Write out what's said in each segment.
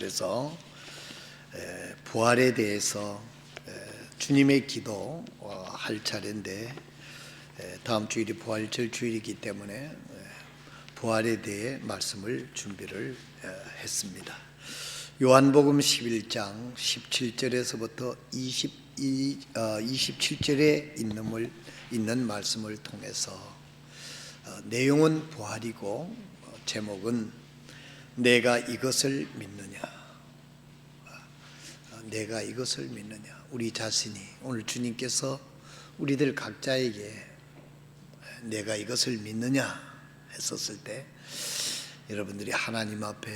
그래서 부활에 대해서 주님의 기도 할 차례인데 다음 주일이 부활절 주일이기 때문에 부활에 대해 말씀을 준비를 했습니다. 요한복음 11장 17절에서부터 27절에 있는 말씀을 통해서 내용은 부활이고 제목은 내가 이것을 믿느냐. 내가 이것을 믿느냐. 우리 자신이 오늘 주님께서 우리들 각자에게 내가 이것을 믿느냐 했었을 때 여러분들이 하나님 앞에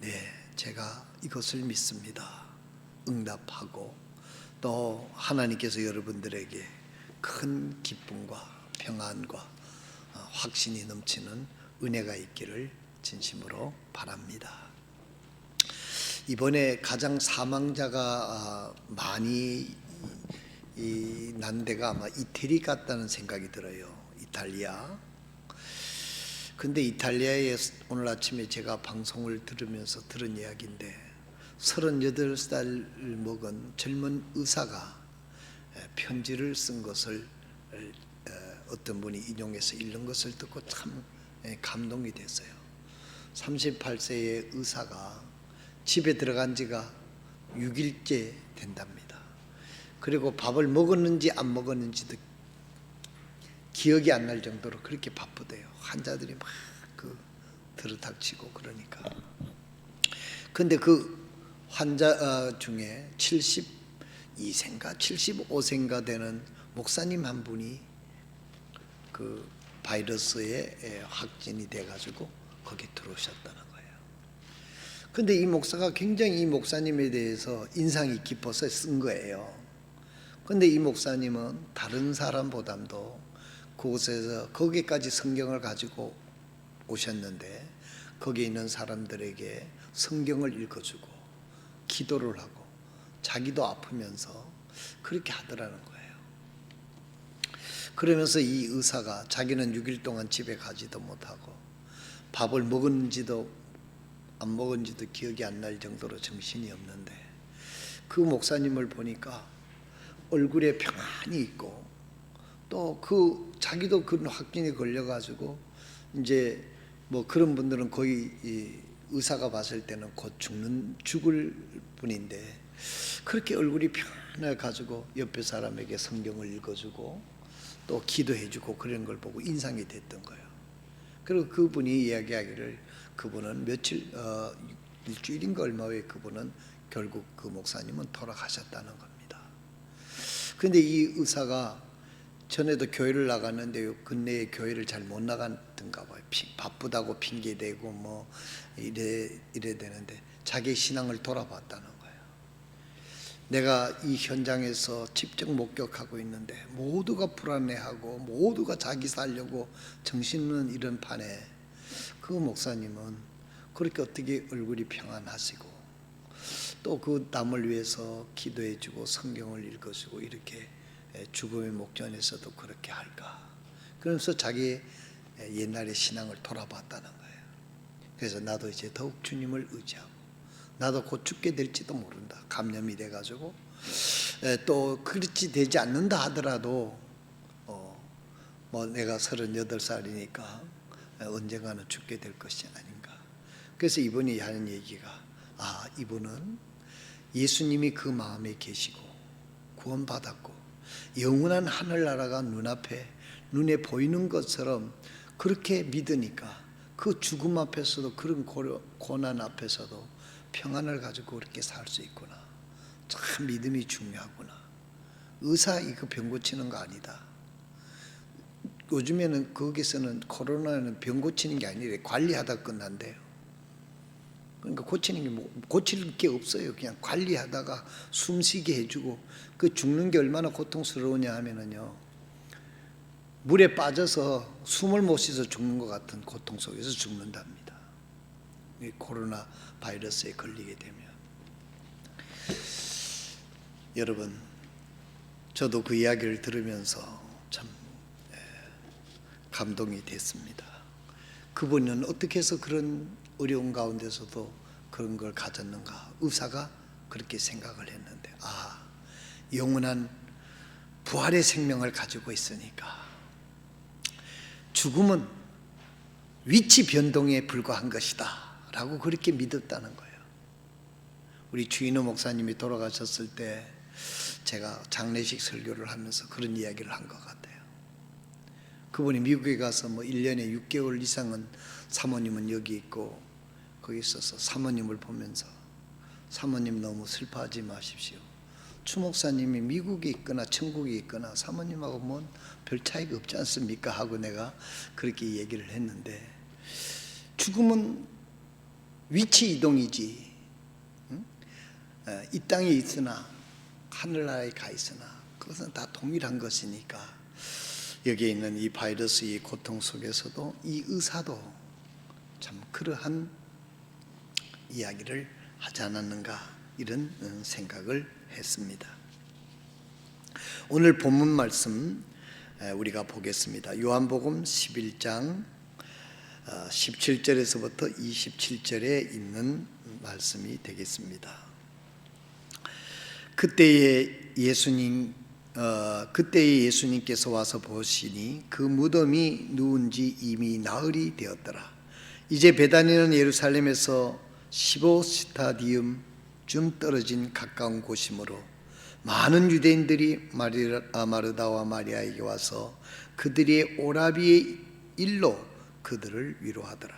네, 제가 이것을 믿습니다 응답하고 또 하나님께서 여러분들에게 큰 기쁨과 평안과 확신이 넘치는 은혜가 있기를 진심으로 바랍니다. 이번에 가장 사망자가 많이 난 데가 아마 이태리 같다는 생각이 들어요. 이탈리아. 근데 이탈리아에 오늘 아침에 제가 방송을 들으면서 들은 이야기인데 38살 먹은 젊은 의사가 편지를 쓴 것을 어떤 분이 인용해서 읽는 것을 듣고 참 감동이 됐어요. 38세의 의사가 집에 들어간 지가 6일째 된답니다. 그리고 밥을 먹었는지 안 먹었는지도 기억이 안 날 정도로 그렇게 바쁘대요. 환자들이 막 들어닥치고 그러니까. 근데 그 환자 중에 72세인가 75세인가 되는 목사님 한 분이 그 바이러스에 확진이 돼가지고 거기 들어오셨다는 거예요. 근데 이 목사가 굉장히 이 목사님에 대해서 인상이 깊어서 쓴 거예요. 근데 이 목사님은 다른 사람보다도 그곳에서 거기까지 성경을 가지고 오셨는데 거기에 있는 사람들에게 성경을 읽어주고 기도를 하고 자기도 아프면서 그렇게 하더라는 거예요. 그러면서 이 의사가 자기는 6일 동안 집에 가지도 못하고 밥을 먹었는지도 안 먹은지도 기억이 안 날 정도로 정신이 없는데 그 목사님을 보니까 얼굴에 평안이 있고 또 자기도 그런 확진에 걸려가지고 이제 뭐 그런 분들은 거의 이 의사가 봤을 때는 곧 죽을 분인데 그렇게 얼굴이 평안해 가지고 옆에 사람에게 성경을 읽어주고 또 기도해주고 그런 걸 보고 인상이 됐던 거예요. 그리고 그분이 이야기하기를 그분은 일주일인가 얼마 후에 그분은 결국 그 목사님은 돌아가셨다는 겁니다. 그런데 이 의사가 전에도 교회를 나갔는데 근래에 교회를 잘 못 나갔던가 봐요. 바쁘다고 핑계대고 뭐 이래 되는데 자기 신앙을 돌아봤다는 거예요. 내가 이 현장에서 직접 목격하고 있는데 모두가 불안해하고 모두가 자기 살려고 정신없는 이런 판에 그 목사님은 그렇게 어떻게 얼굴이 평안하시고 또 그 남을 위해서 기도해주고 성경을 읽어주고 이렇게 죽음의 목전에서도 그렇게 할까. 그러면서 자기 옛날의 신앙을 돌아봤다는 거예요. 그래서 나도 이제 더욱 주님을 의지하고 나도 곧 죽게 될지도 모른다. 감염이 돼가지고 또 그렇지 되지 않는다 하더라도 뭐 내가 38살이니까 언젠가는 죽게 될 것이 아닌가. 그래서 이분이 하는 얘기가 이분은 예수님이 그 마음에 계시고 구원받았고 영원한 하늘나라가 눈에 보이는 것처럼 그렇게 믿으니까 그 죽음 앞에서도 그런 고난 앞에서도 평안을 가지고 그렇게 살 수 있구나. 참 믿음이 중요하구나. 의사 이거 병 고치는 거 아니다. 요즘에는 거기서는 코로나는 병 고치는 게 아니라 관리하다 끝난대요. 그러니까 고칠 게 없어요. 그냥 관리하다가 숨쉬게 해주고 그 죽는 게 얼마나 고통스러우냐 하면은요. 물에 빠져서 숨을 못 쉬어서 죽는 것 같은 고통 속에서 죽는답니다. 이 코로나 바이러스에 걸리게 되면. 여러분, 저도 그 이야기를 들으면서 참 감동이 됐습니다. 그분은 어떻게 해서 그런 어려운 가운데서도 그런 걸 가졌는가? 의사가 그렇게 생각을 했는데, 영원한 부활의 생명을 가지고 있으니까 죽음은 위치 변동에 불과한 것이다 라고 그렇게 믿었다는 거예요. 우리 주인호 목사님이 돌아가셨을 때 제가 장례식 설교를 하면서 그런 이야기를 한 것 같아요. 그분이 미국에 가서 1년에 6개월 이상은 사모님은 여기 있고 거기 있어서 사모님을 보면서, 사모님 너무 슬퍼하지 마십시오. 추 목사님이 미국에 있거나 천국에 있거나 사모님하고 뭔 별 차이가 없지 않습니까? 하고 내가 그렇게 얘기를 했는데, 죽음은 위치 이동이지, 이 땅에 있으나 하늘나라에 가 있으나 그것은 다 동일한 것이니까, 여기에 있는 이 바이러스의 고통 속에서도 이 의사도 참 그러한 이야기를 하지 않았는가, 이런 생각을 했습니다. 오늘 본문 말씀 우리가 보겠습니다. 요한복음 11장 17절에서부터 27절에 있는 말씀이 되겠습니다. 그때에 예수님께서 와서 보시니 그 무덤이 누운지 이미 나흘이 되었더라. 이제 베다니는 예루살렘에서 15스타디움쯤 떨어진 가까운 곳이므로 많은 유대인들이 마르다와 마리아에게 와서 그들의 오라비의 일로 그들을 위로하더라.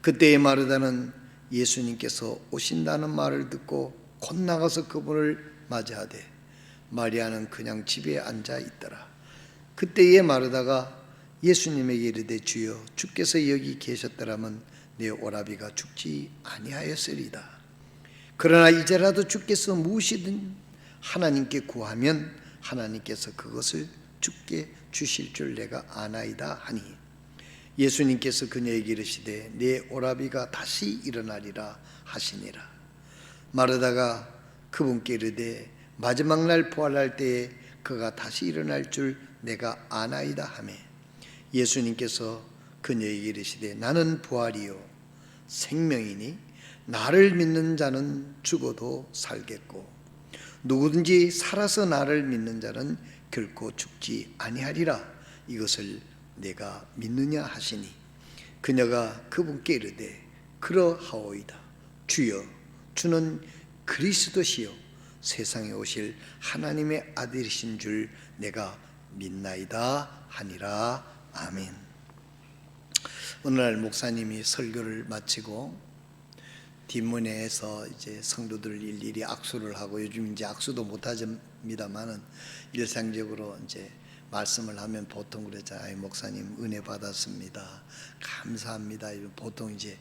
그때에 마르다는 예수님께서 오신다는 말을 듣고 곧 나가서 그분을 맞이하되, 마리아는 그냥 집에 앉아 있더라. 그때에 마르다가 예수님에게 이르되, 주여, 주께서 여기 계셨더라면 내 오라비가 죽지 아니하였으리다. 그러나 이제라도 주께서 무엇이든 하나님께 구하면 하나님께서 그것을 주께 주실 줄 내가 아나이다 하니, 예수님께서 그녀에게 이르시되 내 오라비가 다시 일어나리라 하시니라. 마르다가 그분께 이르되 마지막 날 부활할 때에 그가 다시 일어날 줄 내가 아나이다 하매, 예수님께서 그녀에게 이르시되 나는 부활이요 생명이니 나를 믿는 자는 죽어도 살겠고 누구든지 살아서 나를 믿는 자는 결코 죽지 아니하리라. 이것을 내가 믿느냐 하시니, 그녀가 그분께 이르되 그러하오이다. 주여, 주는 그리스도시요 세상에 오실 하나님의 아들이신 줄 내가 믿나이다 하니라. 아멘. 오늘날 목사님이 설교를 마치고 뒷문에서 이제 성도들 일일이 악수를 하고, 요즘 이제 악수도 못 하십니다만은 일상적으로 이제 말씀을 하면 보통 그러잖아요. 목사님 은혜 받았습니다, 감사합니다. 보통 이제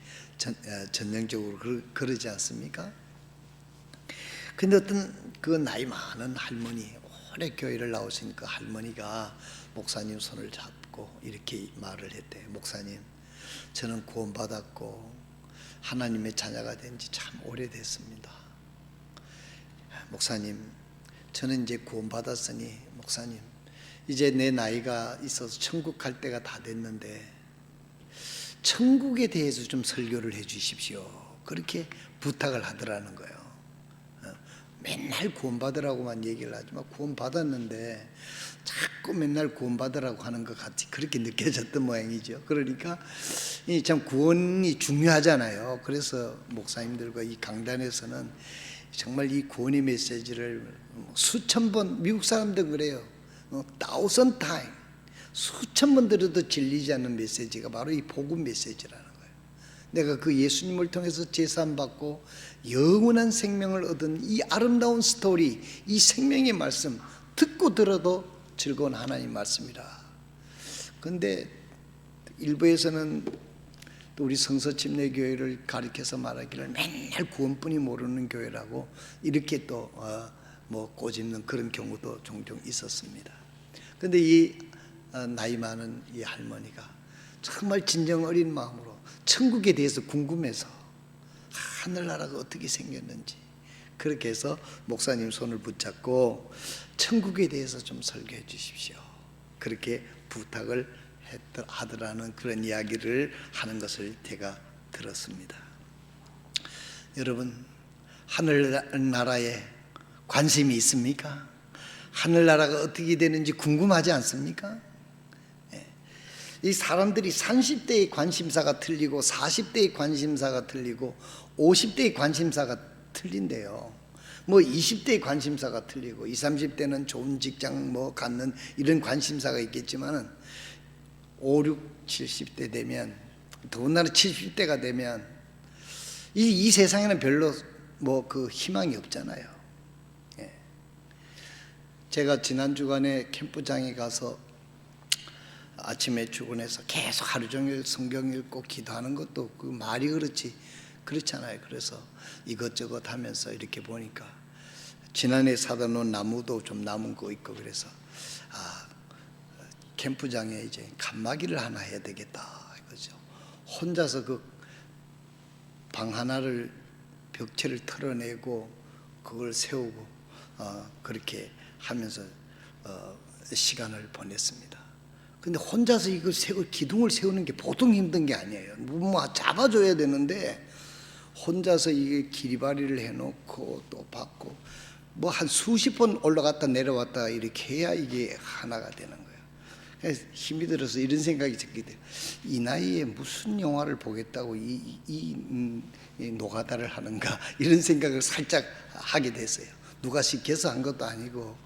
전형적으로 그러지 않습니까? 근데 어떤 그 나이 많은 할머니, 오래 교회를 나오시니까 할머니가 목사님 손을 잡고 이렇게 말을 했대요. 목사님, 저는 구원받았고 하나님의 자녀가 된 지 참 오래됐습니다. 목사님, 저는 이제 구원받았으니 목사님, 이제 내 나이가 있어서 천국 갈 때가 다 됐는데 천국에 대해서 좀 설교를 해 주십시오. 그렇게 부탁을 하더라는 거예요. 맨날 구원받으라고만 얘기를 하지만 구원받았는데 자꾸 맨날 구원받으라고 하는 것 같이 그렇게 느껴졌던 모양이죠. 그러니까 참 구원이 중요하잖아요. 그래서 목사님들과 이 강단에서는 정말 이 구원의 메시지를 수천 번, 미국 사람들 그래요. 1000 times, 수천 번 들어도 질리지 않는 메시지가 바로 이 복음 메시지라는 거예요. 내가 그 예수님을 통해서 제사함받고 영원한 생명을 얻은 이 아름다운 스토리, 이 생명의 말씀 듣고 들어도 즐거운 하나님 말씀이라. 그런데 일부에서는 또 우리 성서침례교회를 가리켜서 말하기를 맨날 구원뿐이 모르는 교회라고 이렇게 또 꼬집는 그런 경우도 종종 있었습니다. 그런데 이 나이 많은 이 할머니가 정말 진정 어린 마음으로 천국에 대해서 궁금해서 하늘나라가 어떻게 생겼는지 그렇게 해서 목사님 손을 붙잡고 천국에 대해서 좀 설교해 주십시오, 그렇게 부탁을 하더라는 그런 이야기를 하는 것을 제가 들었습니다. 여러분, 하늘나라에 관심이 있습니까? 하늘나라가 어떻게 되는지 궁금하지 않습니까? 이 사람들이 30대의 관심사가 틀리고 40대의 관심사가 틀리고 50대의 관심사가 틀린데요. 뭐 20대의 관심사가 틀리고 20, 30대는 좋은 직장 뭐 갖는 이런 관심사가 있겠지만은 5, 6, 70대 되면, 더군다나 70대가 되면 이 세상에는 별로 뭐 그 희망이 없잖아요. 제가 지난 주간에 캠프장에 가서 아침에 출근해서 계속 하루 종일 성경 읽고 기도하는 것도 그 말이 그렇잖아요. 그래서 이것저것 하면서 이렇게 보니까 지난해 사다 놓은 나무도 좀 남은 거 있고, 그래서 캠프장에 이제 칸막이를 하나 해야 되겠다 이거죠. 혼자서 그 방 하나를 벽체를 털어내고 그걸 세우고 그렇게 하면서 시간을 보냈습니다. 근데 혼자서 이걸 기둥을 세우는 게 보통 힘든 게 아니에요. 뭐 잡아줘야 되는데 혼자서 이게 기리바리를 해놓고 또 받고 뭐 한 수십 번 올라갔다 내려왔다 이렇게 해야 이게 하나가 되는 거예요. 그래서 힘이 들어서 이런 생각이 들게 돼요. 이 나이에 무슨 영화를 보겠다고 이 노가다를 하는가, 이런 생각을 살짝 하게 됐어요. 누가 시켜서 한 것도 아니고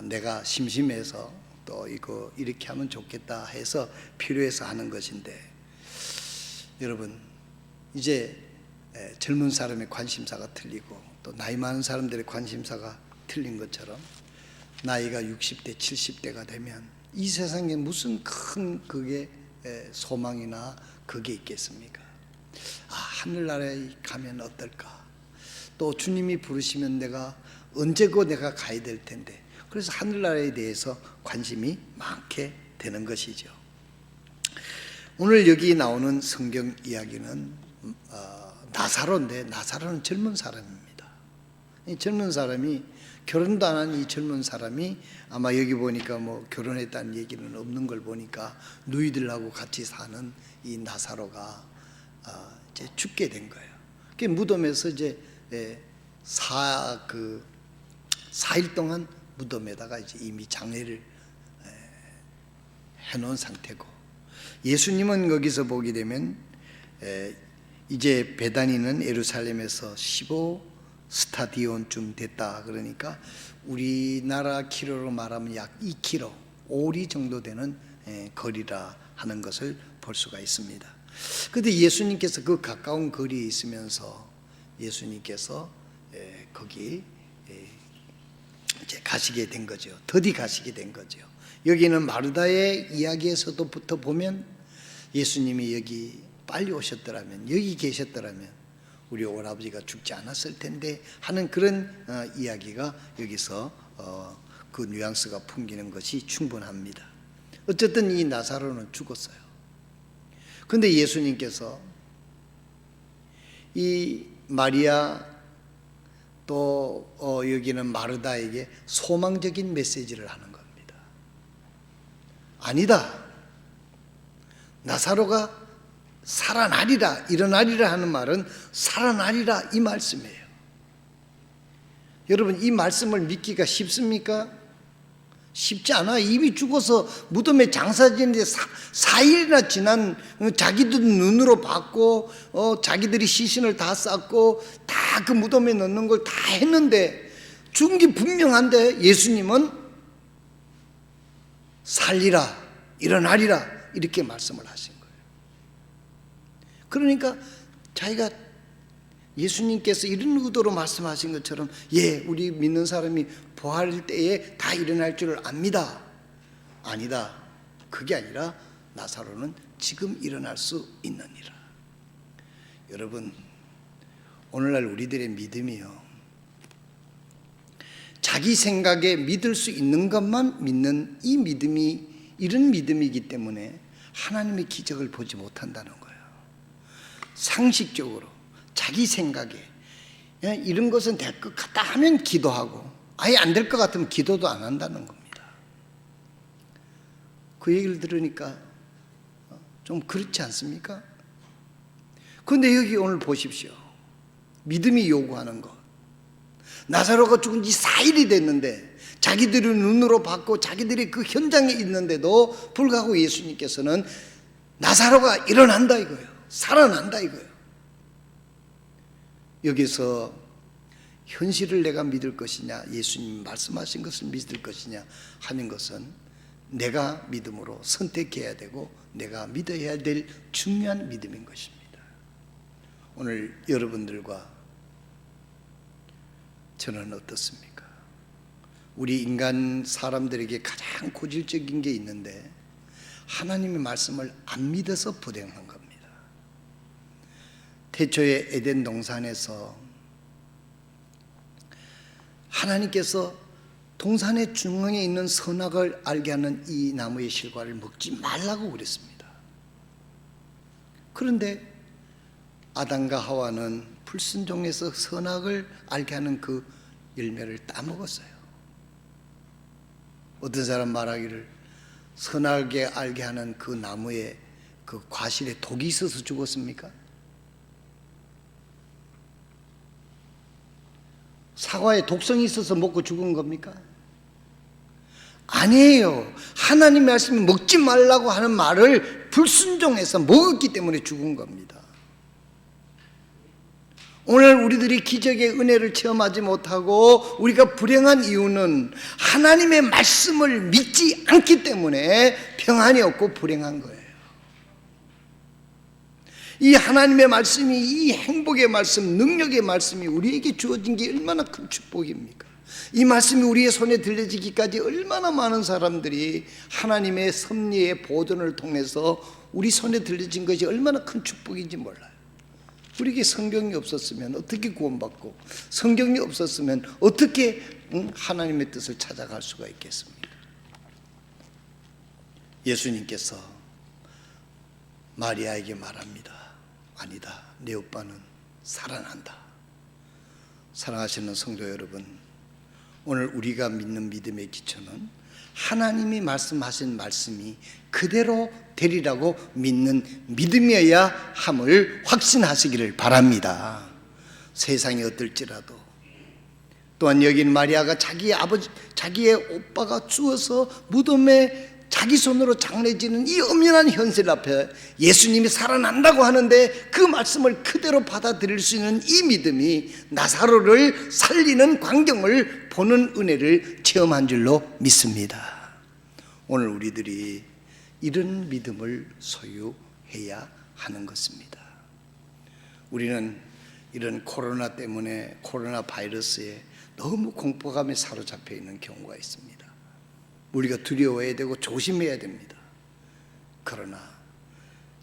내가 심심해서 또 이거 이렇게 하면 좋겠다 해서 필요해서 하는 것인데, 여러분, 이제 젊은 사람의 관심사가 틀리고 또 나이 많은 사람들의 관심사가 틀린 것처럼 나이가 60대 70대가 되면 이 세상에 무슨 큰 그게 소망이나 그게 있겠습니까? 하늘나라에 가면 어떨까? 또 주님이 부르시면 내가 언제고 내가 가야 될 텐데, 그래서 하늘나라에 대해서 관심이 많게 되는 것이죠. 오늘 여기 나오는 성경 이야기는 나사로인데, 나사로는 젊은 사람입니다. 이 젊은 사람이, 결혼도 안 한 이 젊은 사람이, 아마 여기 보니까 뭐 결혼했다는 얘기는 없는 걸 보니까 누이들하고 같이 사는 이 나사로가 이제 죽게 된 거예요. 그 무덤에서 이제 4일 동안 무덤에다가 이제 이미 장례를 해놓은 상태고, 예수님은 거기서 보게 되면 이제 베다니는 예루살렘에서 15스타디온쯤 됐다. 그러니까 우리나라 키로로 말하면 약 2km, 5리 정도 되는 거리라 하는 것을 볼 수가 있습니다. 그런데 예수님께서 그 가까운 거리에 있으면서 예수님께서 거기 이제 가시게 된 거죠. 더디 가시게 된 거죠. 여기는 마르다의 이야기에서도부터 보면 예수님이 여기 빨리 오셨더라면, 여기 계셨더라면 우리 오라버지가 죽지 않았을 텐데 하는 그런 이야기가 여기서 그 뉘앙스가 풍기는 것이 충분합니다. 어쨌든 이 나사로는 죽었어요. 그런데 예수님께서 이 마리아 또 여기는 마르다에게 소망적인 메시지를 하는 겁니다. 아니다, 나사로가 살아나리라, 일어나리라 하는 말은 살아나리라 이 말씀이에요. 여러분, 이 말씀을 믿기가 쉽습니까? 쉽지 않아. 이미 죽어서 무덤에 장사지는데 4일이나 지난, 자기들 눈으로 봤고 자기들이 시신을 다 쌌고 다 그 무덤에 넣는 걸 다 했는데 죽은 게 분명한데 예수님은 살리라, 일어나리라 이렇게 말씀을 하신 거예요. 그러니까 자기가 예수님께서 이런 의도로 말씀하신 것처럼, 우리 믿는 사람이 부활할 때에 다 일어날 줄을 압니다. 아니다. 그게 아니라 나사로는 지금 일어날 수 있느니라. 여러분, 오늘날 우리들의 믿음이요, 자기 생각에 믿을 수 있는 것만 믿는 이 믿음이, 이런 믿음이기 때문에 하나님의 기적을 보지 못한다는 거예요. 상식적으로 자기 생각에 이런 것은 될 것 같다 하면 기도하고, 아예 안 될 것 같으면 기도도 안 한다는 겁니다. 그 얘기를 들으니까 좀 그렇지 않습니까? 그런데 여기 오늘 보십시오. 믿음이 요구하는 것. 나사로가 죽은 지 4일이 됐는데 자기들이 눈으로 봤고 자기들이 그 현장에 있는데도 불구하고 예수님께서는 나사로가 일어난다 이거예요. 살아난다 이거예요. 여기서 현실을 내가 믿을 것이냐, 예수님 말씀하신 것을 믿을 것이냐 하는 것은 내가 믿음으로 선택해야 되고 내가 믿어야 될 중요한 믿음인 것입니다. 오늘 여러분들과 저는 어떻습니까? 우리 인간 사람들에게 가장 고질적인 게 있는데 하나님의 말씀을 안 믿어서 불행한 겁니다. 태초의 에덴 동산에서 하나님께서 동산의 중앙에 있는 선악을 알게 하는 이 나무의 실과를 먹지 말라고 그랬습니다. 그런데 아담과 하와는 불순종해서 선악을 알게 하는 그 열매를 따먹었어요. 어떤 사람 말하기를 선악을 알게 하는 그 나무에 그 과실에 독이 있어서 죽었습니까? 사과에 독성이 있어서 먹고 죽은 겁니까? 아니에요. 하나님 말씀이 먹지 말라고 하는 말을 불순종해서 먹었기 때문에 죽은 겁니다. 오늘 우리들이 기적의 은혜를 체험하지 못하고 우리가 불행한 이유는 하나님의 말씀을 믿지 않기 때문에 평안이 없고 불행한 거예요. 이 하나님의 말씀이, 이 행복의 말씀, 능력의 말씀이 우리에게 주어진 게 얼마나 큰 축복입니까? 이 말씀이 우리의 손에 들려지기까지 얼마나 많은 사람들이 하나님의 섭리의 보존을 통해서 우리 손에 들려진 것이 얼마나 큰 축복인지 몰라요. 우리에게 성경이 없었으면 어떻게 구원받고, 성경이 없었으면 어떻게 하나님의 뜻을 찾아갈 수가 있겠습니까? 예수님께서 마리아에게 말합니다. 아니다, 내 오빠는 살아난다. 사랑하시는 성도 여러분, 오늘 우리가 믿는 믿음의 기초는 하나님이 말씀하신 말씀이 그대로 되리라고 믿는 믿음이어야 함을 확신하시기를 바랍니다. 세상이 어떨지라도. 또한 여긴 마리아가 자기의 오빠가 죽어서 무덤에 자기 손으로 장례지는 이 엄연한 현실 앞에 예수님이 살아난다고 하는데 그 말씀을 그대로 받아들일 수 있는 이 믿음이 나사로를 살리는 광경을 보는 은혜를 체험한 줄로 믿습니다. 오늘 우리들이 이런 믿음을 소유해야 하는 것입니다. 우리는 이런 코로나 때문에, 코로나 바이러스에 너무 공포감에 사로잡혀 있는 경우가 있습니다. 우리가 두려워해야 되고 조심해야 됩니다. 그러나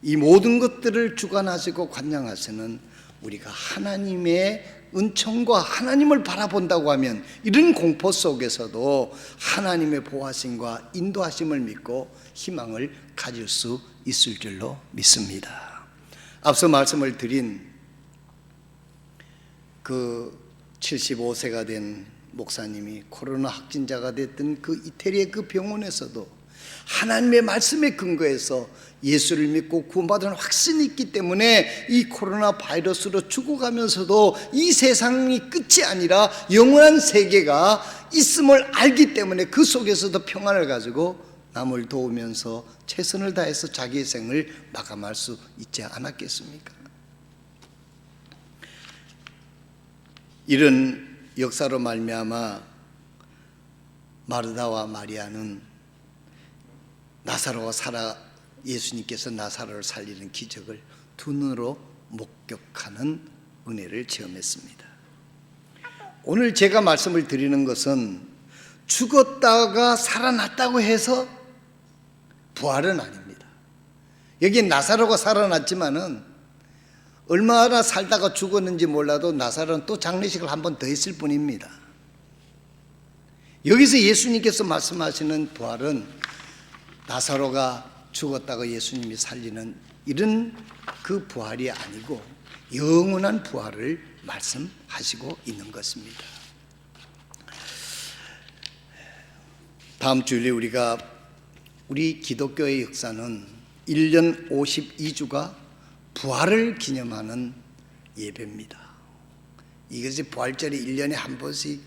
이 모든 것들을 주관하시고 관장하시는 우리가 하나님의 은총과 하나님을 바라본다고 하면 이런 공포 속에서도 하나님의 보호하심과 인도하심을 믿고 희망을 가질 수 있을 줄로 믿습니다. 앞서 말씀을 드린 그 75세가 된 목사님이 코로나 확진자가 됐던 그 이태리의 그 병원에서도 하나님의 말씀에 근거해서 예수를 믿고 구원받은 확신이 있기 때문에 이 코로나 바이러스로 죽어가면서도 이 세상이 끝이 아니라 영원한 세계가 있음을 알기 때문에 그 속에서도 평안을 가지고 남을 도우면서 최선을 다해서 자기의 생을 마감할 수 있지 않았겠습니까? 이런 역사로 말미암아 마르다와 마리아는 예수님께서 나사로를 살리는 기적을 두 눈으로 목격하는 은혜를 체험했습니다. 오늘 제가 말씀을 드리는 것은 죽었다가 살아났다고 해서 부활은 아닙니다. 여기 나사로가 살아났지만은 얼마나 살다가 죽었는지 몰라도 나사로는 또 장례식을 한 번 더 했을 뿐입니다. 여기서 예수님께서 말씀하시는 부활은 나사로가 죽었다가 예수님이 살리는 이런 그 부활이 아니고 영원한 부활을 말씀하시고 있는 것입니다. 다음 주일에 우리 기독교의 역사는 1년 52주가 부활을 기념하는 예배입니다. 이것이 부활절이 1년에 한 번씩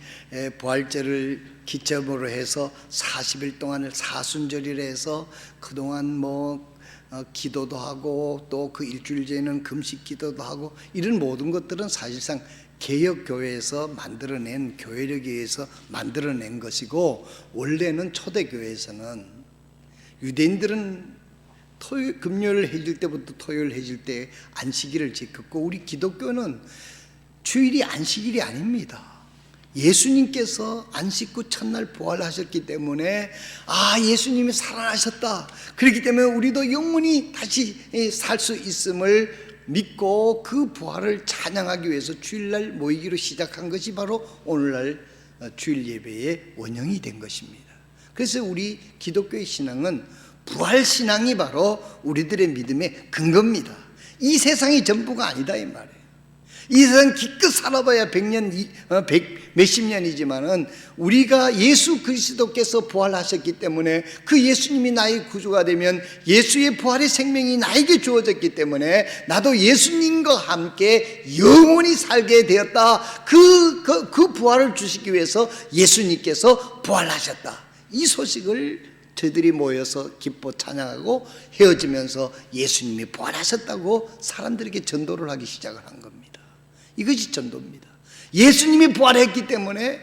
부활절을 기점으로 해서 40일 동안을 사순절이라 해서 그동안 기도도 하고 또 그 일주일 전에는 금식 기도도 하고 이런 모든 것들은 사실상 개혁교회에서 만들어낸 교회력에 의해서 만들어낸 것이고, 원래는 초대교회에서는 유대인들은 금요일 해질 때부터 토요일 해질 때 안식일을 지켰고, 우리 기독교는 주일이 안식일이 아닙니다. 예수님께서 안식 후 첫날 부활하셨기 때문에 예수님이 살아나셨다, 그렇기 때문에 우리도 영원히 다시 살 수 있음을 믿고 그 부활을 찬양하기 위해서 주일날 모이기로 시작한 것이 바로 오늘날 주일 예배의 원형이 된 것입니다. 그래서 우리 기독교의 신앙은 부활신앙이 바로 우리들의 믿음의 근거입니다. 이 세상이 전부가 아니다 이 말이에요. 이 세상 기껏 살아봐야 100년, 100 몇십 년이지만은 우리가 예수 그리스도께서 부활하셨기 때문에 그 예수님이 나의 구주가 되면 예수의 부활의 생명이 나에게 주어졌기 때문에 나도 예수님과 함께 영원히 살게 되었다. 그 부활을 주시기 위해서 예수님께서 부활하셨다. 이 소식을 저희들이 모여서 기뻐 찬양하고 헤어지면서 예수님이 부활하셨다고 사람들에게 전도를 하기 시작을 한 겁니다. 이것이 전도입니다. 예수님이 부활했기 때문에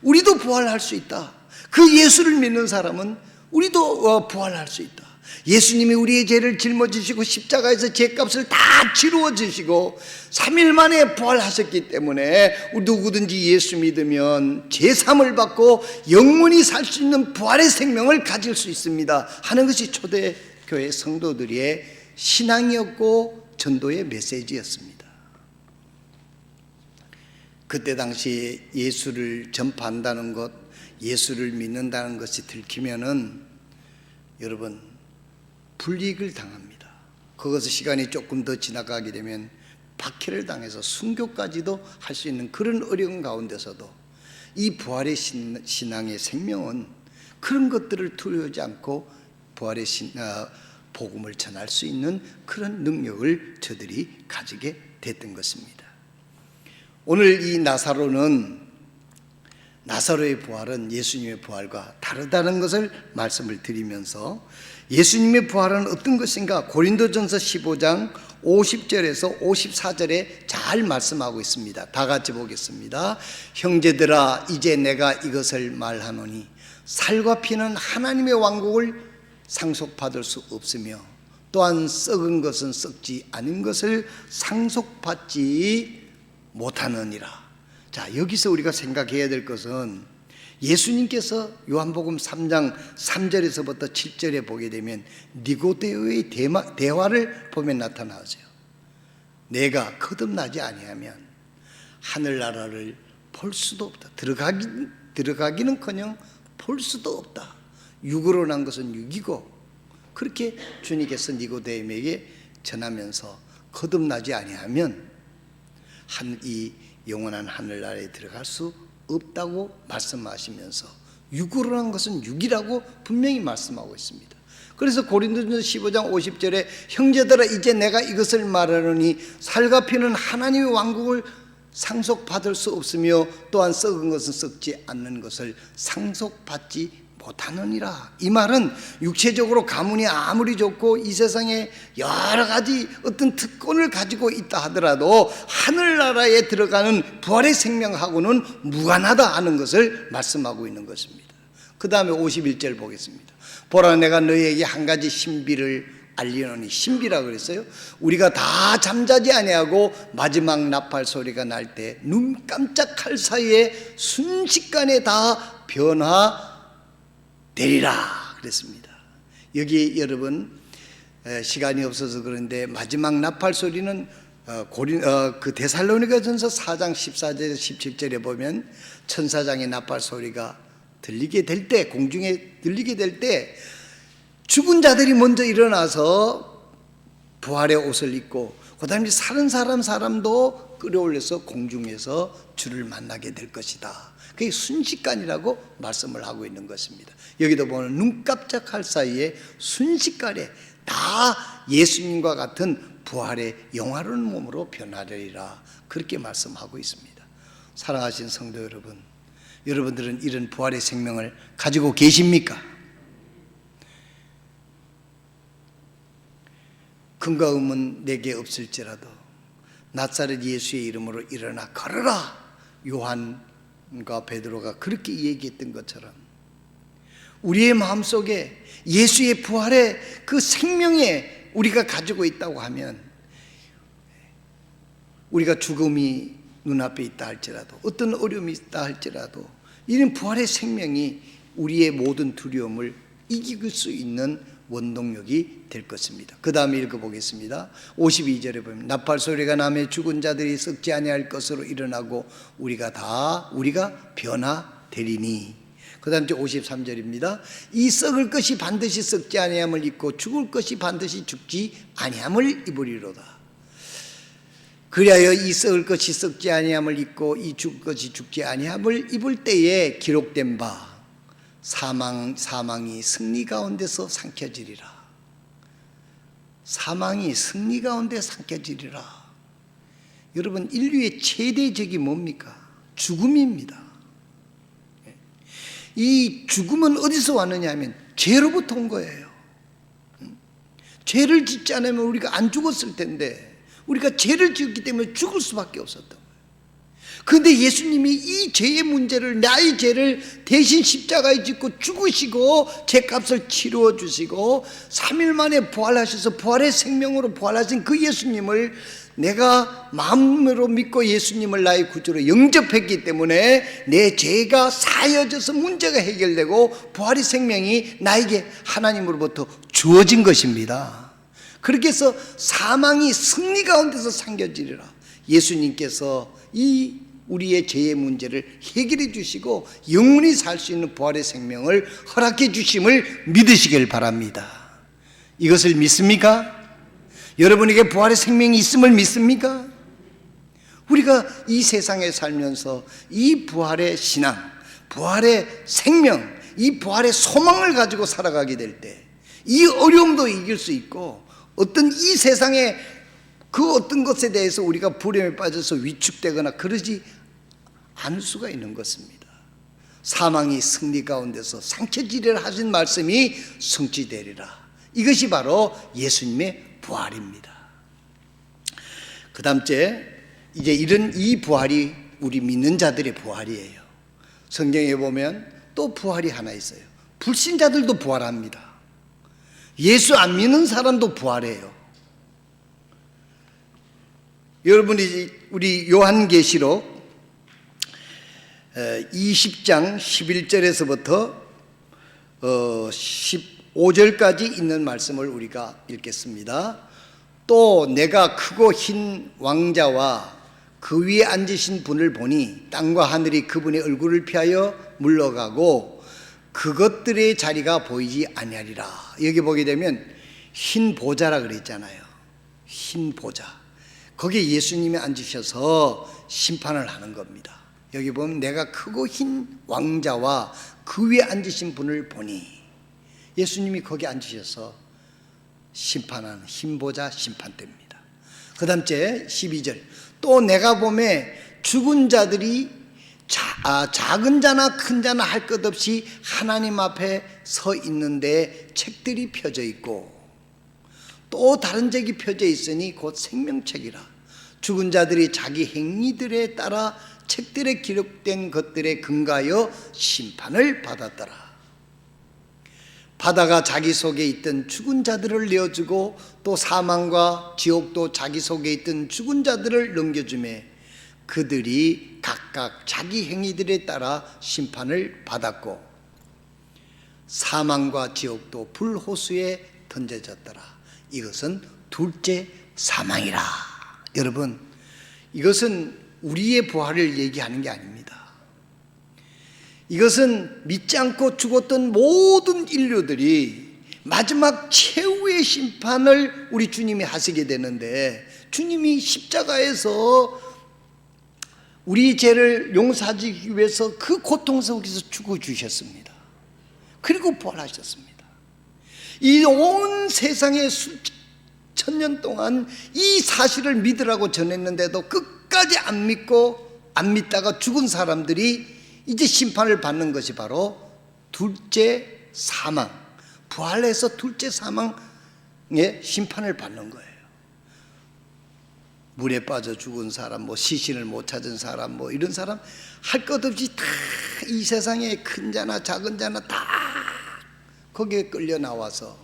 우리도 부활할 수 있다. 그 예수를 믿는 사람은 우리도 부활할 수 있다. 예수님이 우리의 죄를 짊어지시고 십자가에서 죄값을 다 치루어 주시고 3일 만에 부활하셨기 때문에 누구든지 예수 믿으면 죄사함을 받고 영원히 살 수 있는 부활의 생명을 가질 수 있습니다 하는 것이 초대교회 성도들의 신앙이었고 전도의 메시지였습니다. 그때 당시 예수를 전파한다는 것, 예수를 믿는다는 것이 들키면은 여러분 불이익을 당합니다. 거기서 시간이 조금 더 지나가게 되면 박해를 당해서 순교까지도 할 수 있는 그런 어려운 가운데서도 이 부활의 신앙의 생명은 그런 것들을 두려워하지 않고 부활의 복음을 전할 수 있는 그런 능력을 저들이 가지게 됐던 것입니다. 오늘 이 나사로의 부활은 예수님의 부활과 다르다는 것을 말씀을 드리면서 예수님의 부활은 어떤 것인가 고린도전서 15장 50절에서 54절에 잘 말씀하고 있습니다. 다 같이 보겠습니다. 형제들아 이제 내가 이것을 말하노니 살과 피는 하나님의 왕국을 상속받을 수 없으며 또한 썩은 것은 썩지 않은 것을 상속받지 못하느니라. 자, 여기서 우리가 생각해야 될 것은 예수님께서 요한복음 3장 3절에서부터 7절에 보게 되면 니고데오의 대화를 보면 나타나세요. 내가 거듭나지 아니하면 하늘나라를 볼 수도 없다. 들어가기는커녕 볼 수도 없다. 육으로 난 것은 육이고, 그렇게 주님께서 니고데오에게 전하면서 거듭나지 아니하면 이 영원한 하늘나라에 들어갈 수 없다고 말씀하시면서 육으로 난 것은 육이라고 분명히 말씀하고 있습니다. 그래서 고린도전서 15장 50절에 형제들아 이제 내가 이것을 말하노니 살과 피는 하나님의 왕국을 상속받을 수 없으며 또한 썩은 것은 썩지 않는 것을 상속받지 못하느니라. 이 말은 육체적으로 가문이 아무리 좋고 이 세상에 여러 가지 어떤 특권을 가지고 있다 하더라도 하늘나라에 들어가는 부활의 생명하고는 무관하다 하는 것을 말씀하고 있는 것입니다. 그 다음에 51절 보겠습니다. 보라 내가 너희에게 한 가지 신비를 알리노니, 신비라고 그랬어요. 우리가 다 잠자지 아니하고 마지막 나팔 소리가 날 때 눈 깜짝할 사이에 순식간에 다 변화되리라 그랬습니다. 여기 여러분 시간이 없어서 그런데 마지막 나팔 소리는 그 데살로니가전서 4장 14절에서 17절에 보면 천사장의 나팔 소리가 들리게 될 때, 공중에 들리게 될 때 죽은 자들이 먼저 일어나서 부활의 옷을 입고 그 다음에 사는 사람도 끌어올려서 공중에서 주를 만나게 될 것이다. 그게 순식간이라고 말씀을 하고 있는 것입니다. 여기도 보면 눈 깜짝할 사이에 순식간에 다 예수님과 같은 부활의 영화로운 몸으로 변화되리라 그렇게 말씀하고 있습니다. 사랑하신 성도 여러분, 여러분들은 이런 부활의 생명을 가지고 계십니까? 금과 음은 내게 없을지라도 나사렛 예수의 이름으로 일어나 걸어라. 요한과 베드로가 그렇게 얘기했던 것처럼 우리의 마음속에 예수의 부활의 그 생명에 우리가 가지고 있다고 하면, 우리가 죽음이 눈앞에 있다 할지라도, 어떤 어려움이 있다 할지라도 이런 부활의 생명이 우리의 모든 두려움을 이길 수 있는 원동력이 될 것입니다. 그 다음에 읽어보겠습니다. 52절에 보면 나팔 소리가 나며 죽은 자들이 썩지 아니할 것으로 일어나고 우리가 변화되리니. 그 다음 53절입니다. 이 썩을 것이 반드시 썩지 아니함을 입고 죽을 것이 반드시 죽지 아니함을 입으리로다. 그리하여 이 썩을 것이 썩지 아니함을 입고 이 죽을 것이 죽지 아니함을 입을 때에 기록된 바 사망이 승리 가운데서 삼켜지리라. 사망이 승리 가운데 삼켜지리라. 여러분, 인류의 최대 적이 뭡니까? 죽음입니다. 이 죽음은 어디서 왔느냐 하면 죄로부터 온 거예요. 죄를 짓지 않으면 우리가 안 죽었을 텐데, 우리가 죄를 지었기 때문에 죽을 수밖에 없었던 거예요. 그런데 예수님이 이 죄의 문제를, 나의 죄를 대신 십자가에 짓고 죽으시고 죄값을 치루어 주시고 3일 만에 부활하셔서 부활의 생명으로 부활하신 그 예수님을 내가 마음으로 믿고 예수님을 나의 구주로 영접했기 때문에 내 죄가 사여져서 문제가 해결되고 부활의 생명이 나에게 하나님으로부터 주어진 것입니다. 그렇게 해서 사망이 승리 가운데서 삼켜지리라. 예수님께서 이 우리의 죄의 문제를 해결해 주시고 영원히 살 수 있는 부활의 생명을 허락해 주심을 믿으시길 바랍니다. 이것을 믿습니까? 여러분에게 부활의 생명이 있음을 믿습니까? 우리가 이 세상에 살면서 이 부활의 신앙, 부활의 생명, 이 부활의 소망을 가지고 살아가게 될 때 이 어려움도 이길 수 있고, 어떤 이 세상에 그 어떤 것에 대해서 우리가 불행에 빠져서 위축되거나 그러지 않을 수가 있는 것입니다. 사망이 승리 가운데서 삼켜지리라 하신 말씀이 성취되리라. 이것이 바로 예수님의 부활입니다. 그 다음째, 이제 이 부활이 우리 믿는 자들의 부활이에요. 성경에 보면 또 부활이 하나 있어요. 불신자들도 부활합니다. 예수 안 믿는 사람도 부활해요. 여러분이 우리 요한계시록 20장 11절에서부터 15절까지 있는 말씀을 우리가 읽겠습니다. 또 내가 크고 흰 왕자와 그 위에 앉으신 분을 보니 땅과 하늘이 그분의 얼굴을 피하여 물러가고 그것들의 자리가 보이지 아니하리라. 여기 보게 되면 흰 보좌라 그랬잖아요. 흰 보좌. 거기에 예수님이 앉으셔서 심판을 하는 겁니다. 여기 보면 내가 크고 흰 왕자와 그 위에 앉으신 분을 보니, 예수님이 거기 앉으셔서 심판하는 흰 보좌 심판대입니다. 그 다음째 12절, 또 내가 보매 죽은 자들이 작은 자나 큰 자나 할 것 없이 하나님 앞에 서 있는데 책들이 펴져 있고, 또 다른 책이 펴져 있으니 곧 생명책이라. 죽은 자들이 자기 행위들에 따라 책들에 기록된 것들에 근거하여 심판을 받았더라. 바다가 자기 속에 있던 죽은 자들을 내어주고 또 사망과 지옥도 자기 속에 있던 죽은 자들을 넘겨주매 그들이 각각 자기 행위들에 따라 심판을 받았고 사망과 지옥도 불호수에 던져졌더라. 이것은 둘째 사망이라. 여러분, 이것은 우리의 부활을 얘기하는 게 아닙니다. 이것은 믿지 않고 죽었던 모든 인류들이 마지막 최후의 심판을 우리 주님이 하시게 되는데, 주님이 십자가에서 우리 죄를 용서하기 위해서 그 고통 속에서 죽어주셨습니다. 그리고 부활하셨습니다. 이 온 세상에 수천 년 동안 이 사실을 믿으라고 전했는데도 끝까지 안 믿고 안 믿다가 죽은 사람들이 이제 심판을 받는 것이 바로 둘째 사망, 부활해서 둘째 사망의 심판을 받는 거예요. 물에 빠져 죽은 사람, 시신을 못 찾은 사람, 이런 사람 할 것 없이 다 이 세상에 큰 자나 작은 자나 다 거기에 끌려 나와서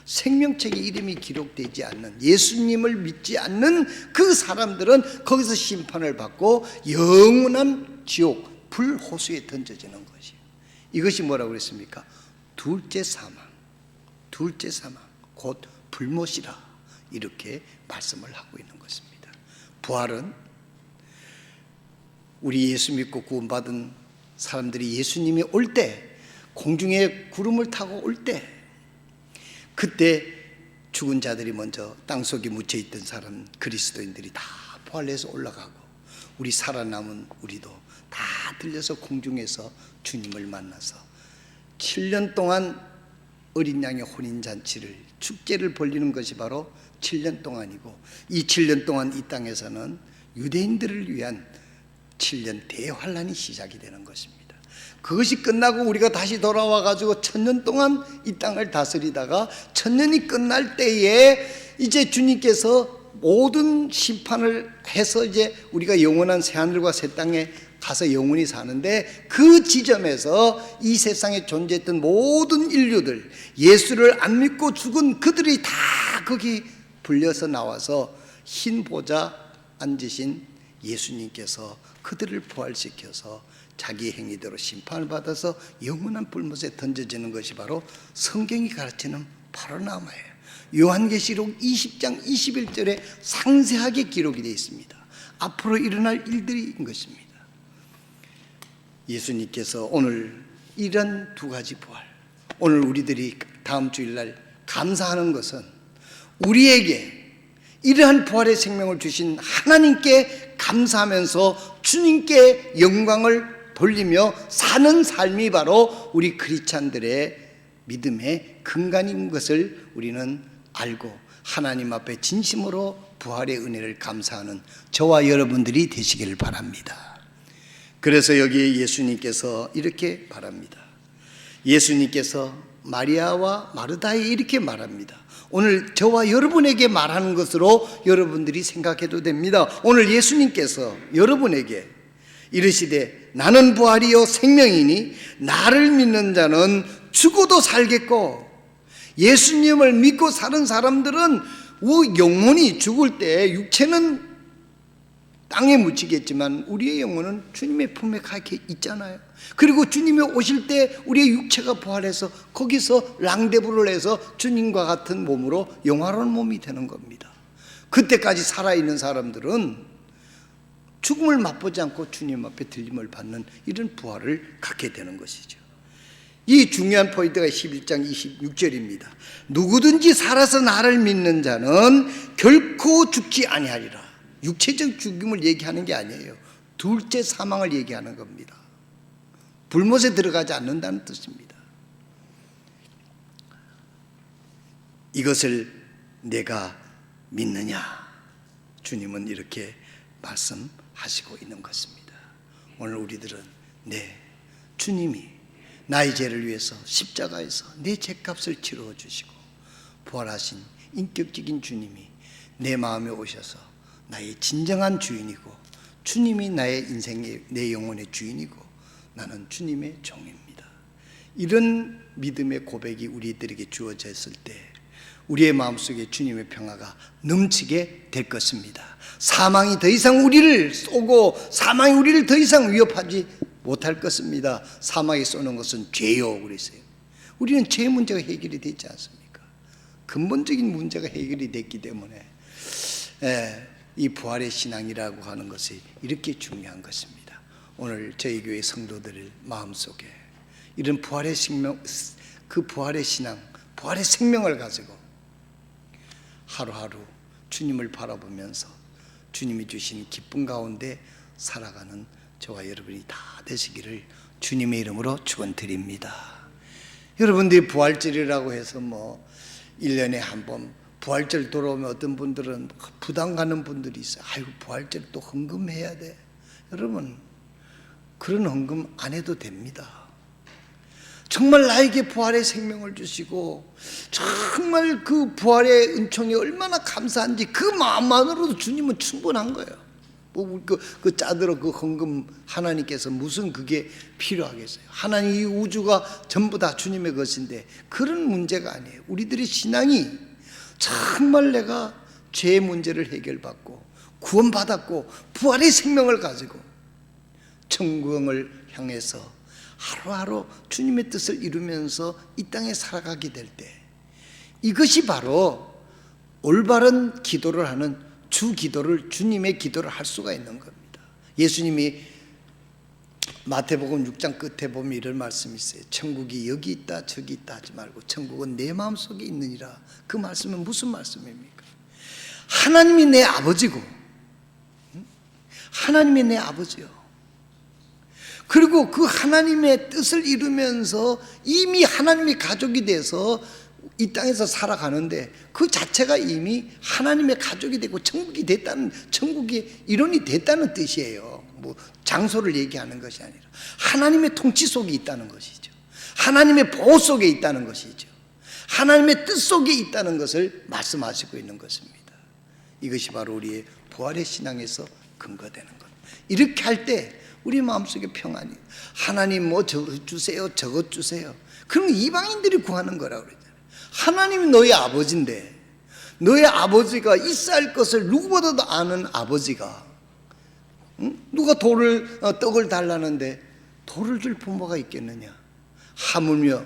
생명책에 이름이 기록되지 않는, 예수님을 믿지 않는 그 사람들은 거기서 심판을 받고 영원한 지옥 불호수에 던져지는 것이에요. 이것이 뭐라고 그랬습니까? 둘째 사망, 둘째 사망, 곧 불못이라 이렇게 말씀을 하고 있는 것입니다. 부활은 우리 예수 믿고 구원받은 사람들이 예수님이 올 때, 공중에 구름을 타고 올 때, 그때 죽은 자들이 먼저 땅속에 묻혀있던 사람 그리스도인들이 다 부활해서 올라가고, 우리 살아남은 우리도 다 들려서 공중에서 주님을 만나서 7년 동안 어린 양의 혼인잔치를, 축제를 벌리는 것이 바로 7년 동안이고, 이 7년 동안 이 땅에서는 유대인들을 위한 7년 대환란이 시작이 되는 것입니다. 그것이 끝나고 우리가 다시 돌아와 가지고 1000년 동안 이 땅을 다스리다가 1000년이 끝날 때에 이제 주님께서 모든 심판을 해서 이제 우리가 영원한 새하늘과 새 땅에 가서 영원히 사는데, 그 지점에서 이 세상에 존재했던 모든 인류들, 예수를 안 믿고 죽은 그들이 다 거기 불려서 나와서 흰 보좌 앉으신 예수님께서 그들을 부활시켜서 자기 행위대로 심판을 받아서 영원한 불못에 던져지는 것이 바로 성경이 가르치는 파노라마예요. 요한계시록 20장 21절에 상세하게 기록이 되어 있습니다. 앞으로 일어날 일들인 것입니다. 예수님께서 오늘 이런 두 가지 부활, 오늘 우리들이 다음 주일날 감사하는 것은 우리에게 이러한 부활의 생명을 주신 하나님께 감사하면서 주님께 영광을 돌리며 사는 삶이 바로 우리 크리스찬들의 믿음의 근간인 것을 우리는 알고 하나님 앞에 진심으로 부활의 은혜를 감사하는 저와 여러분들이 되시기를 바랍니다. 그래서 여기 예수님께서 이렇게 바랍니다. 예수님께서 마리아와 마르다에 이렇게 말합니다. 오늘 저와 여러분에게 말하는 것으로 여러분들이 생각해도 됩니다. 오늘 예수님께서 여러분에게 이르시되 나는 부활이요 생명이니 나를 믿는 자는 죽어도 살겠고, 예수님을 믿고 사는 사람들은 영혼이 죽을 때 육체는 땅에 묻히겠지만 우리의 영혼은 주님의 품에 가 있잖아요. 그리고 주님이 오실 때 우리의 육체가 부활해서 거기서 랑데부를 해서 주님과 같은 몸으로 영화로운 몸이 되는 겁니다. 그때까지 살아있는 사람들은 죽음을 맛보지 않고 주님 앞에 들림을 받는 이런 부활을 갖게 되는 것이죠. 이 중요한 포인트가 11장 26절입니다. 누구든지 살아서 나를 믿는 자는 결코 죽지 아니하리라. 육체적 죽음을 얘기하는 게 아니에요. 둘째 사망을 얘기하는 겁니다. 불못에 들어가지 않는다는 뜻입니다. 이것을 내가 믿느냐? 주님은 이렇게 말씀하시고 있는 것입니다. 오늘 우리들은 주님이 나의 죄를 위해서 십자가에서 내 죄값을 치러 주시고 부활하신 인격적인 주님이 내 마음에 오셔서 나의 진정한 주인이고, 주님이 나의 인생의, 내 영혼의 주인이고 나는 주님의 종입니다. 이런 믿음의 고백이 우리들에게 주어졌을 때 우리의 마음속에 주님의 평화가 넘치게 될 것입니다. 사망이 더 이상 우리를 쏘고 사망이 우리를 더 이상 위협하지 못할 것입니다. 사망이 쏘는 것은 죄요 그랬어요. 우리는 죄 문제가 해결이 되지 않습니까? 근본적인 문제가 해결이 됐기 때문에 이 부활의 신앙이라고 하는 것이 이렇게 중요한 것입니다. 오늘 저희 교회 성도들 마음속에 이런 부활의 생명, 그 부활의 신앙, 부활의 생명을 가지고 하루하루 주님을 바라보면서 주님이 주신 기쁨 가운데 살아가는 저와 여러분이 다 되시기를 주님의 이름으로 축원드립니다. 여러분들이 부활절이라고 해서 1년에 한 번 부활절 돌아오면 어떤 분들은 부담 가는 분들이 있어요. 아이고 부활절 또 헌금해야 돼. 여러분, 그런 헌금 안 해도 됩니다. 정말 나에게 부활의 생명을 주시고 정말 그 부활의 은총이 얼마나 감사한지 그 마음만으로도 주님은 충분한 거예요. 그 짜들어 그 헌금 하나님께서 무슨 그게 필요하겠어요? 하나님 이 우주가 전부 다 주님의 것인데 그런 문제가 아니에요. 우리들의 신앙이 정말 내가 죄의 문제를 해결받고 구원받았고 부활의 생명을 가지고 천국을 향해서 하루하루 주님의 뜻을 이루면서 이 땅에 살아가게 될 때 이것이 바로 올바른 기도를 하는 주 기도를 주님의 기도를 할 수가 있는 겁니다. 예수님이 마태복음 6장 끝에 보면 이런 말씀이 있어요. 천국이 여기 있다 저기 있다 하지 말고 천국은 내 마음속에 있느니라. 그 말씀은 무슨 말씀입니까? 하나님이 내 아버지고 하나님이 내 아버지요. 그리고 그 하나님의 뜻을 이루면서 이미 하나님의 가족이 돼서 이 땅에서 살아가는데 그 자체가 이미 하나님의 가족이 되고 천국이 됐다는, 천국이 일원이 됐다는 뜻이에요. 뭐 장소를 얘기하는 것이 아니라 하나님의 통치 속에 있다는 것이죠. 하나님의 보호 속에 있다는 것이죠. 하나님의 뜻 속에 있다는 것을 말씀하시고 있는 것입니다. 이것이 바로 우리의 부활의 신앙에서 근거되는 것. 이렇게 할 때 우리 마음속에 평안이, 하나님 뭐 저것 주세요 저것 주세요, 그럼 이방인들이 구하는 거라고 그러잖아요. 하나님이 너의 아버지인데, 너의 아버지가 있어야 할 것을 누구보다도 아는 아버지가, 누가 떡을 달라는데 돌을 줄 부모가 있겠느냐? 하물며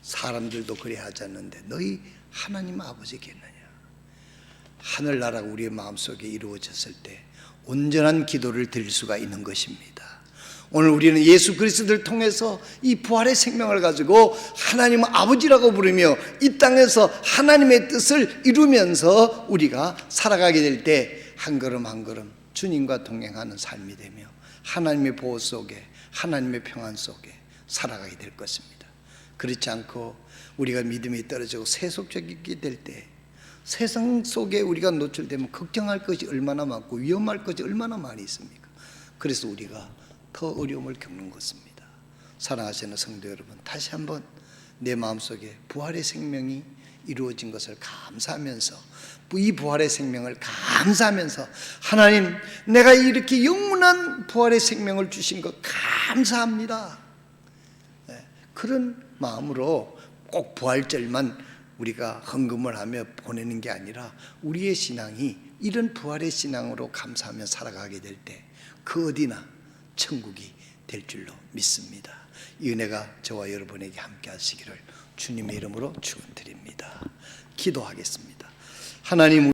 사람들도 그래 하지 않는데 너희 하나님 아버지겠느냐? 하늘나라가 우리의 마음속에 이루어졌을 때 온전한 기도를 드릴 수가 있는 것입니다. 오늘 우리는 예수 그리스도를 통해서 이 부활의 생명을 가지고 하나님을 아버지라고 부르며 이 땅에서 하나님의 뜻을 이루면서 우리가 살아가게 될 때 한 걸음 한 걸음 주님과 동행하는 삶이 되며 하나님의 보호 속에, 하나님의 평안 속에 살아가게 될 것입니다. 그렇지 않고 우리가 믿음이 떨어지고 세속적이게 될 때 세상 속에 우리가 노출되면 걱정할 것이 얼마나 많고 위험할 것이 얼마나 많이 있습니까? 그래서 우리가 더 어려움을 겪는 것입니다. 사랑하시는 성도 여러분, 다시 한번 내 마음속에 부활의 생명이 이루어진 것을 감사하면서, 이 부활의 생명을 감사하면서, 하나님 내가 이렇게 영원한 부활의 생명을 주신 것 감사합니다. 그런 마음으로 꼭 부활절만 우리가 헌금을 하며 보내는 게 아니라 우리의 신앙이 이런 부활의 신앙으로 감사하며 살아가게 될 때 그 어디나 천국이 될 줄로 믿습니다. 이 은혜가 저와 여러분에게 함께 하시기를 주님의 이름으로 축원드립니다. 기도하겠습니다. 하나님,